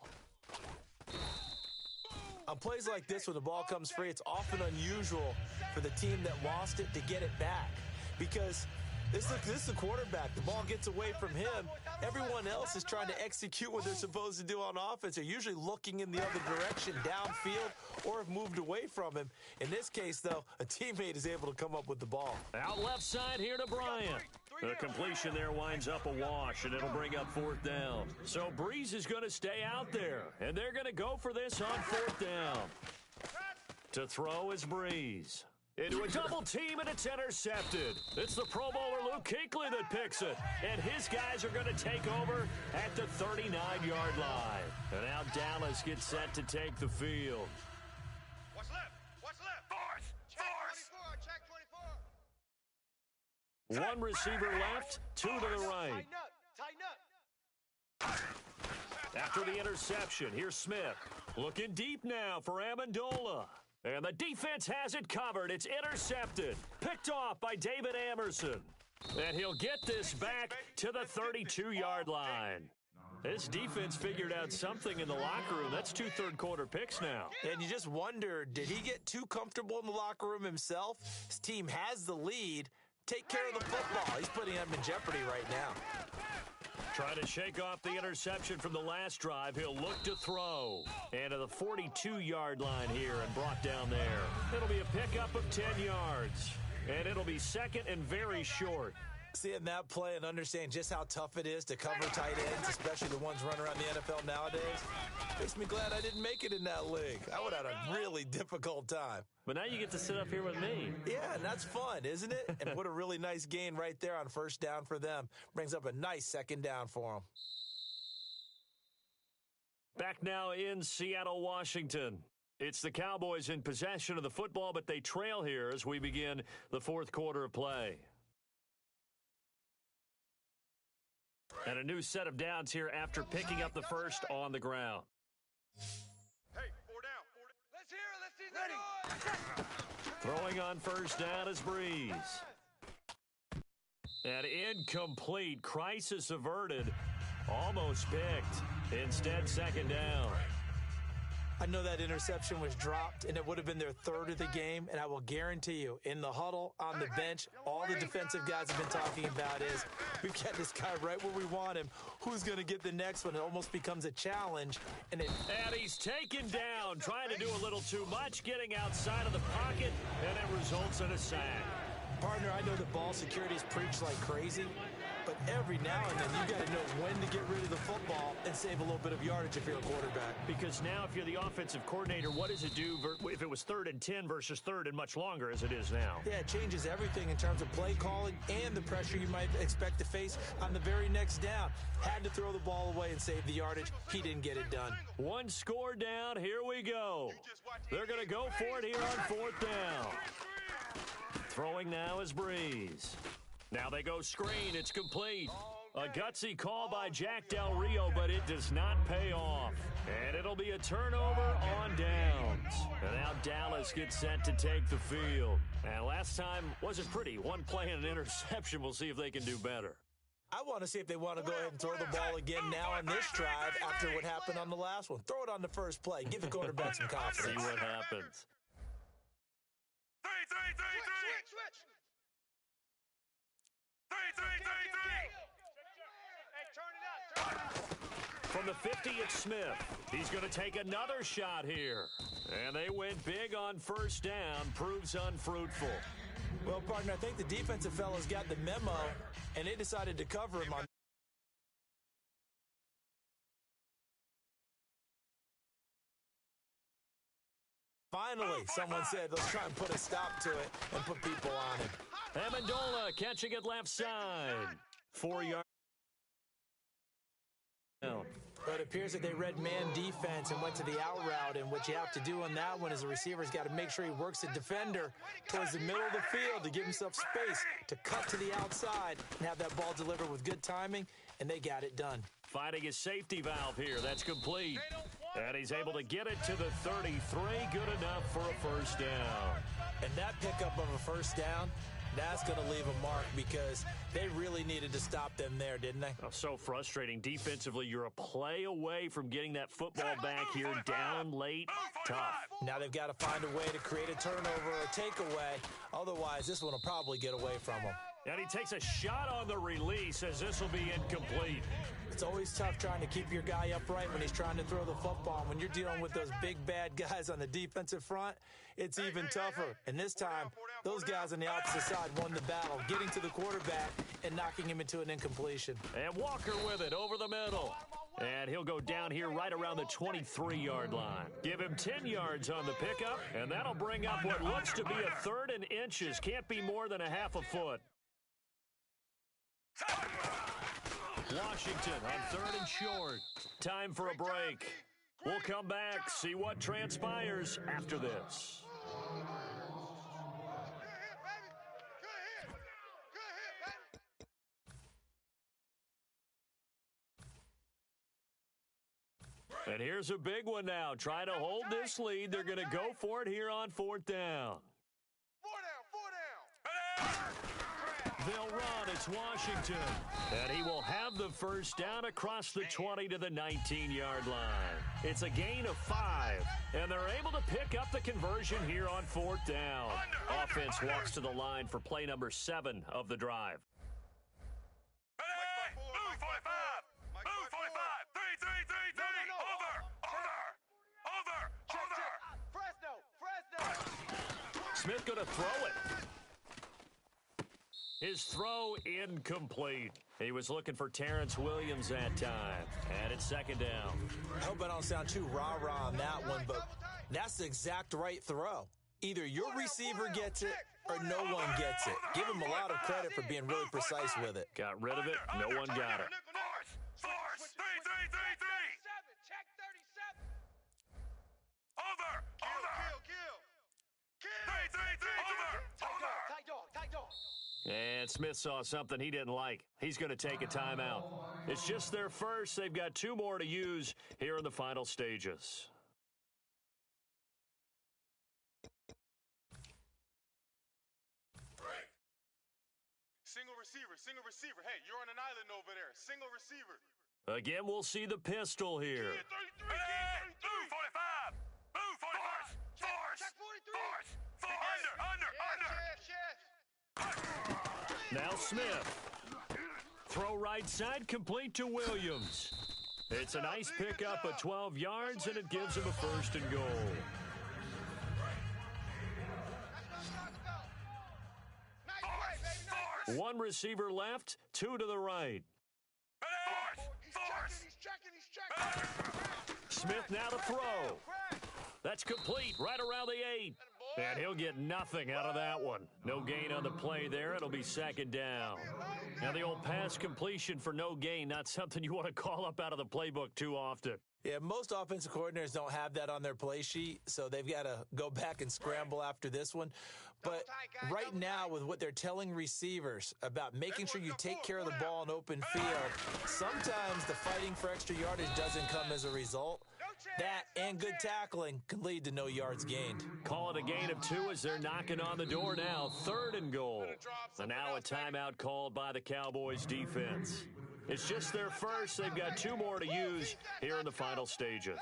On plays like this, when the ball comes free, it's often unusual for the team that lost it to get it back, because this is the quarterback. The ball gets away from him. Everyone else is trying to execute what they're supposed to do on offense. They're usually looking in the other direction, downfield, or have moved away from him. In this case, though, a teammate is able to come up with the ball. Out left side here to Bryant. The completion there winds up a wash, and it'll bring up fourth down. So Breeze is going to stay out there, and they're going to go for this on fourth down. To throw is Breeze. Into a double team, and it's intercepted. It's the Pro Bowler Luke Kuechly that picks it, and his guys are going to take over at the 39-yard line. And now Dallas gets set to take the field. What's left? What's left? Fourth. Check 24. One receiver left, 2 to the right. Tighten up. After the interception, here's Smith. Looking deep now for Amendola. And the defense has it covered. It's intercepted. Picked off by David Amerson. And he'll get this back to the 32-yard line. This defense figured out something in the locker room. That's 2 third-quarter picks now. And you just wonder, did he get too comfortable in the locker room himself? His team has the lead. Take care of the football. He's putting them in jeopardy right now. Trying to shake off the interception from the last drive. He'll look to throw. And to the 42-yard line here and brought down there. It'll be a pickup of 10 yards. And it'll be second and very short. Seeing that play and understanding just how tough it is to cover tight ends, especially the ones running around the NFL nowadays, makes me glad I didn't make it in that league. I would have had a really difficult time. But now you get to sit up here with me. Yeah, and that's fun, isn't it? And what a really nice gain right there on first down for them. Brings up a nice second down for them. Back now in Seattle, Washington. It's the Cowboys in possession of the football, but they trail here as we begin the fourth quarter of play. And a new set of downs here after picking up the first on the ground. Hey, 4 down. Let's hear it. Let's see the noise. Throwing on first down is Breeze. And incomplete. Crisis averted. Almost picked. Instead, second down. I know that interception was dropped, and it would have been their third of the game, and I will guarantee you, in the huddle, on the bench, all the defensive guys have been talking about is, we've got this guy right where we want him. Who's going to get the next one? It almost becomes a challenge. And he's taken down, trying to do a little too much, getting outside of the pocket, and it results in a sack. Partner, I know the ball security is preached like crazy, but every now and then you got to know when to get rid of the football and save a little bit of yardage if you're a quarterback. Because now if you're the offensive coordinator, what does it do if it was 3rd and 10 versus 3rd and much longer as it is now? Yeah, it changes everything in terms of play calling and the pressure you might expect to face on the very next down. Had to throw the ball away and save the yardage. He didn't get it done. One score down. Here we go. They're going to go for it here on 4th down. Throwing now is Breeze. Now they go screen. It's complete. A gutsy call by Jack Del Rio, but it does not pay off. And it'll be a turnover on downs. And now Dallas gets set to take the field. And last time wasn't pretty. One play and an interception. We'll see if they can do better. I want to see if they want to go ahead and throw the ball again now on this drive after what happened on the last one. Throw it on the first play. Give the quarterback some confidence. See what happens. Switch. From the 50, it's Smith. He's going to take another shot here. And they went big on first down. Proves unfruitful. Well, partner, I think the defensive fellas got the memo, and they decided to cover him on. Finally, someone said, let's try and put a stop to it and put people on him. Amendola catching it left side. 4 yards. But it appears that they read man defense and went to the out route, and what you have to do on that one is the receiver's got to make sure he works the defender towards the middle of the field to give himself space to cut to the outside and have that ball delivered with good timing, and they got it done. Finding his safety valve here. That's complete. And he's able to get it to the 33. Good enough for a first down. And that pickup of a first down, that's going to leave a mark because they really needed to stop them there, didn't they? Oh, so frustrating. Defensively, you're a play away from getting that football back here down late. Tough. Now they've got to find a way to create a turnover or a takeaway. Otherwise, this one will probably get away from them. And he takes a shot on the release as this will be incomplete. It's always tough trying to keep your guy upright when he's trying to throw the football. When you're dealing with those big, bad guys on the defensive front, it's even tougher. And this time, those guys on the opposite side won the battle, getting to the quarterback and knocking him into an incompletion. And Walker with it over the middle. And he'll go down here right around the 23-yard line. Give him 10 yards on the pickup, and that'll bring up what looks to be a 3rd and inches. Can't be more than a half a foot. Washington on 3rd and short. Time for a break. We'll come back, see what transpires after this. And here's a big one now. Trying to hold this lead. They're going to go for it here on 4th down. 4 down. They'll run. It's Washington. And he will have the first down across the 20 to the 19-yard line. It's a gain of 5. And they're able to pick up the conversion here on 4th down. Offense walks to the line for play number 7 of the drive. Smith going to throw it. His throw incomplete. He was looking for Terrence Williams that time. And it's 2nd down. I hope I don't sound too rah-rah on that one, but that's the exact right throw. Either your receiver gets it or no one gets it. Give him a lot of credit for being really precise with it. Got rid of it. No one got it. Force. 3. Check 37. Over. Kill. 3. Tight dog. And Smith saw something he didn't like. He's going to take a timeout. It's just their first. They've got 2 more to use here in the final stages. Single receiver. Hey, you're on an island over there. Single receiver. Again, we'll see the pistol here. 33. 45. Move 45. Force. Check 43. Under. Now Smith. Throw right side, complete to Williams. It's a nice pickup of 12 yards, and it gives him a 1st and goal. One receiver left, 2 to the right. Smith now to throw. That's complete right around the 8. And he'll get nothing out of that one. No gain on the play there. It'll be 2nd down. Now the old pass completion for no gain, not something you want to call up out of the playbook too often. Yeah, most offensive coordinators don't have that on their play sheet, so they've got to go back and scramble after this one. But right now, with what they're telling receivers about making sure you take care of the ball in open field, sometimes the fighting for extra yardage doesn't come as a result. That and good tackling can lead to no yards gained. Call it a gain of 2 as they're knocking on the door now. 3rd and goal. And now a timeout called by the Cowboys defense. It's just their first. They've got 2 more to use here in the final stages.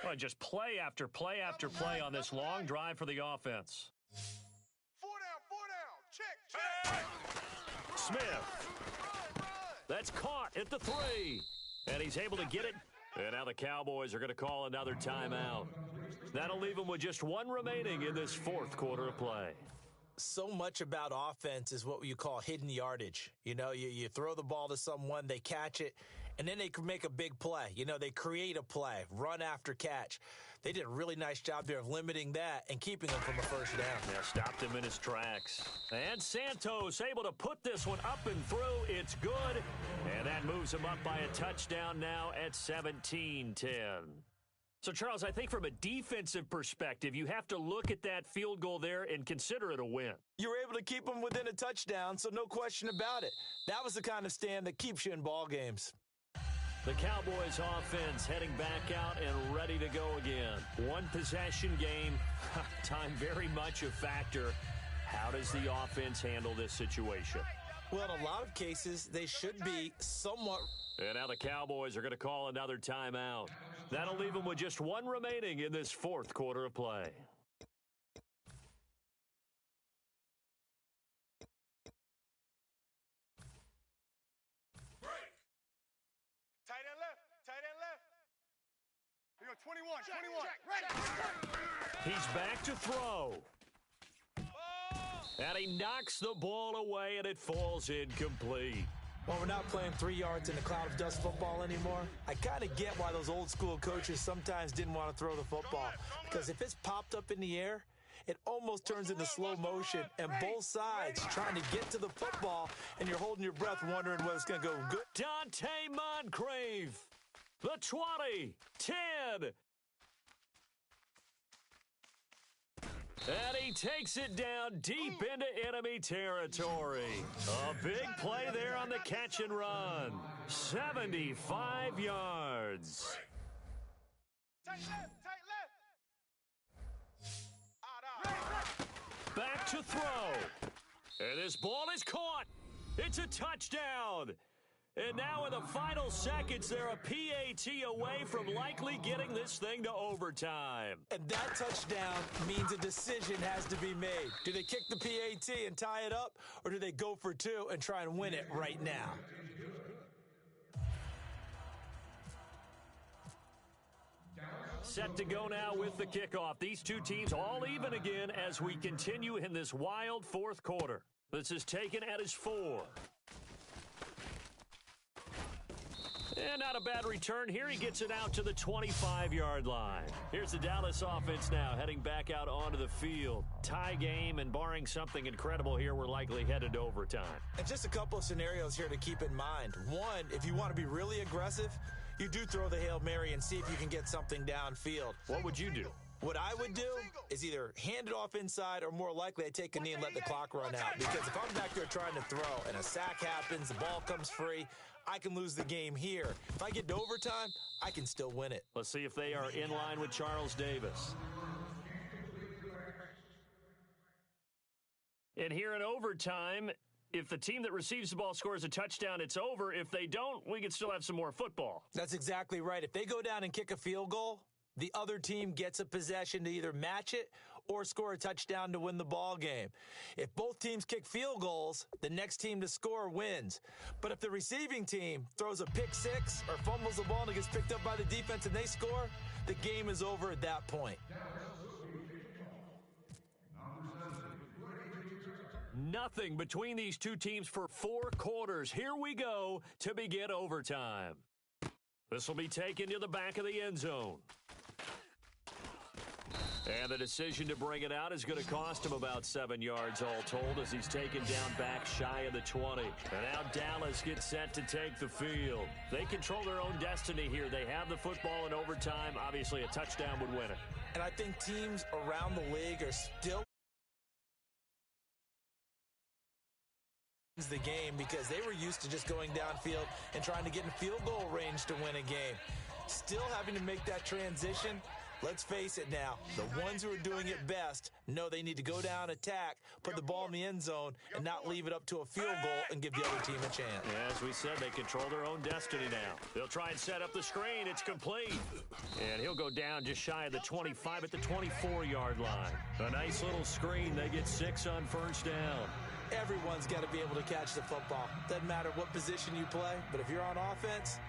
Well, just play after play after play on this long drive for the offense. 4 down. Check. Smith. That's caught at the 3. And he's able to get it. And now the Cowboys are going to call another timeout. That'll leave them with just 1 remaining in this 4th quarter of play. So much about offense is what you call hidden yardage. You know, you throw the ball to someone, they catch it, and then they can make a big play. You know, they create a play, run after catch. They did a really nice job there of limiting that and keeping him from a 1st down. Yeah, stopped him in his tracks. And Santos able to put this one up and through. It's good. And that moves him up by a touchdown now at 17-10. So, Charles, I think from a defensive perspective, you have to look at that field goal there and consider it a win. You were able to keep them within a touchdown, so no question about it. That was the kind of stand that keeps you in ball games. The Cowboys offense heading back out and ready to go again. 1 possession game. Time very much a factor. How does the offense handle this situation? Well, in a lot of cases, they should be somewhat. And now the Cowboys are going to call another timeout. That'll leave them with just 1 remaining in this 4th quarter of play. Tight end left. Here go 21. He's back to throw. And he knocks the ball away, and it falls incomplete. Well, we're not playing 3 yards in a cloud of dust football anymore. I kind of get why those old school coaches sometimes didn't want to throw the football. Because if it's popped up in the air, it almost turns into slow motion, and both sides trying to get to the football, and you're holding your breath wondering whether it's going to go good. Dante Moncrief, the 20, 10. And he takes it down deep into enemy territory. A big play there on the catch and run. 75 yards. Tight left. Back to throw. And this ball is caught. It's a touchdown. And now in the final seconds, they're a PAT away from likely getting this thing to overtime. And that touchdown means a decision has to be made. Do they kick the PAT and tie it up, or do they go for two and try and win it right now? Set to go now with the kickoff. These two teams all even again as we continue in this wild fourth quarter. This is taken at his 4. And not a bad return here. He gets it out to the 25-yard line. Here's the Dallas offense now heading back out onto the field. Tie game, and barring something incredible here, we're likely headed to overtime. And just a couple of scenarios here to keep in mind. One, if you want to be really aggressive, you do throw the Hail Mary and see if you can get something downfield. What would you do? What I would do is either hand it off inside, or more likely I take a knee and let the clock run out. Because if I'm back there trying to throw and a sack happens, the ball comes free, I can lose the game here. If I get to overtime, I can still win it. Let's see if they are in line with Charles Davis. And here in overtime, if the team that receives the ball scores a touchdown, it's over. If they don't, we can still have some more football. That's exactly right. If they go down and kick a field goal, the other team gets a possession to either match it or score a touchdown to win the ball game. If both teams kick field goals, the next team to score wins. But if the receiving team throws a pick six or fumbles the ball and it gets picked up by the defense and they score, the game is over at that point. Nothing between these two teams for 4 quarters. Here we go to begin overtime. This will be taken to the back of the end zone. And the decision to bring it out is going to cost him about 7 yards all told as he's taken down back shy of the 20. And now Dallas gets set to take the field. They control their own destiny here. They have the football in overtime. Obviously, a touchdown would win it. And I think teams around the league are still the game because they were used to just going downfield and trying to get in field goal range to win a game. Still having to make that transition. Let's face it now, the ones who are doing it best know they need to go down, attack, put the ball in the end zone, and not leave it up to a field goal and give the other team a chance. Yeah, as we said, they control their own destiny now. They'll try and set up the screen. It's complete. And he'll go down just shy of the 25 at the 24-yard line. A nice little screen. They get 6 on first down. Everyone's got to be able to catch the football. Doesn't matter what position you play, but if you're on offense,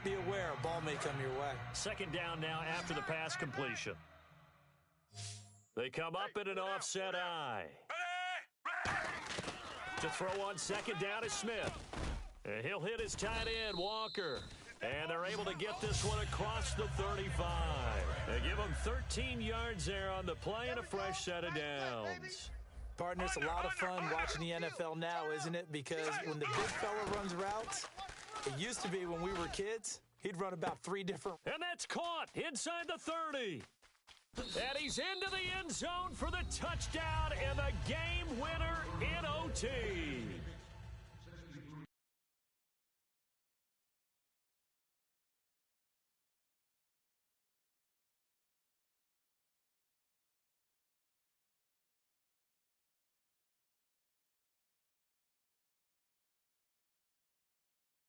be aware a ball may come your way. Second down now after the pass completion. They come up in an offset eye. To throw on second down is Smith. And he'll hit his tight end, Walker. And they're able to get this one across the 35. They give him 13 yards there on the play and a fresh set of downs. Partner, it's a lot of fun watching the NFL now, isn't it? Because when the big fella runs routes, it used to be when we were kids, he'd run about 3 different. And that's caught inside the 30. And he's into the end zone for the touchdown and the game winner in OT.